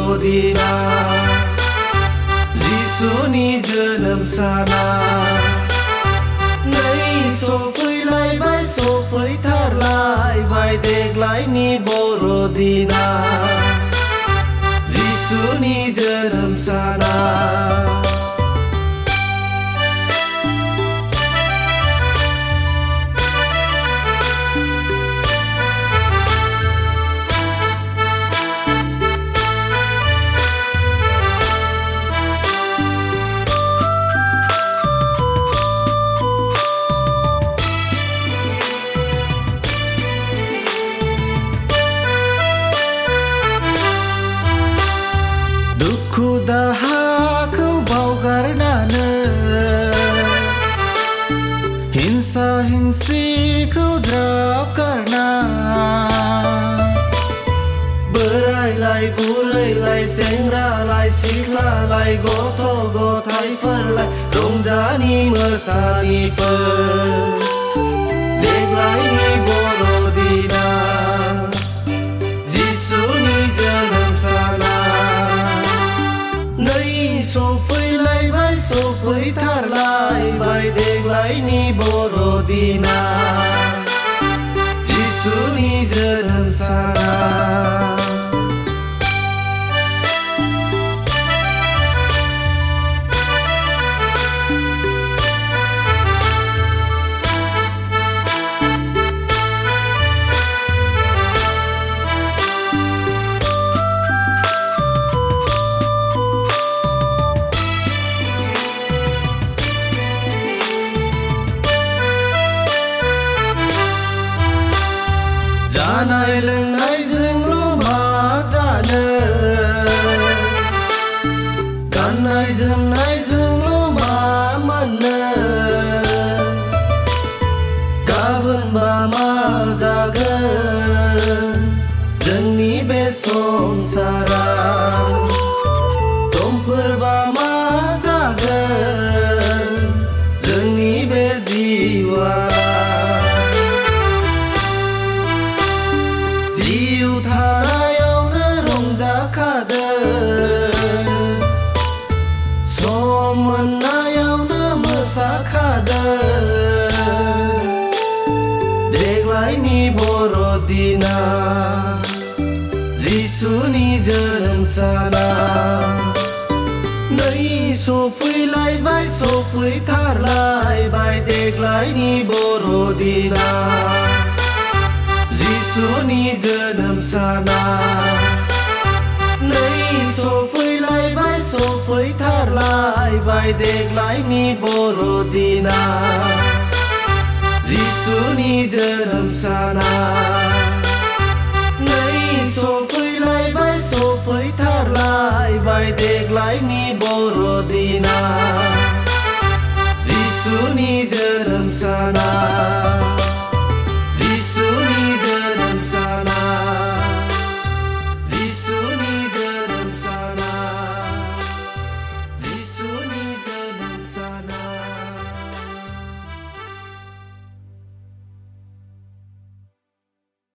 बर'दिना जिसुनि जोनोम साना नै सफैलायबाय सफैथारलायबाय देग्लायनि बर'दिना जिसुनि जोनोम साना दुखु दाहाखौ बावगारनानै हिंसा हिंसिखौ ज्राब गारना बोरायलाय बुरैलाय सेंग्रालाय सिख्लालाय गथ' गथायफोरलाय रंजानि मोसानिफोर देग्लायनि बर'दिना जिसुनि जोनोम साना नै सफैलायबाय सफैथारलायबाय देग्लायनि बर'दिना जिसुनि जोनोम साना जानाय लोंनायजोंल' मा जानो गाननाय जोमनायजोंल' मा मोननो गाबोनबा मा जागोन जोंनि बे संसारा समफोरबा मा जागोन जोंनि बे जिउआ जिउ थानायावनो रंजाखादों सम मोननायावनो मोसाखादों देग्लायनि बर'दिना जिसुनि जोनोम साना नै सफैलायबाय सफैथारलायबाय देग्लायनि बर'दिना जिसुनि जोनोम साना नै सफैलायबाय सफैथारलायबाय देग्लायनि बर'दिना जिसुनि जोनोम साना नै सफैलायबाय सफैथारलायबाय देग्लायनि बर'दिना जिसुनि जोनोम साना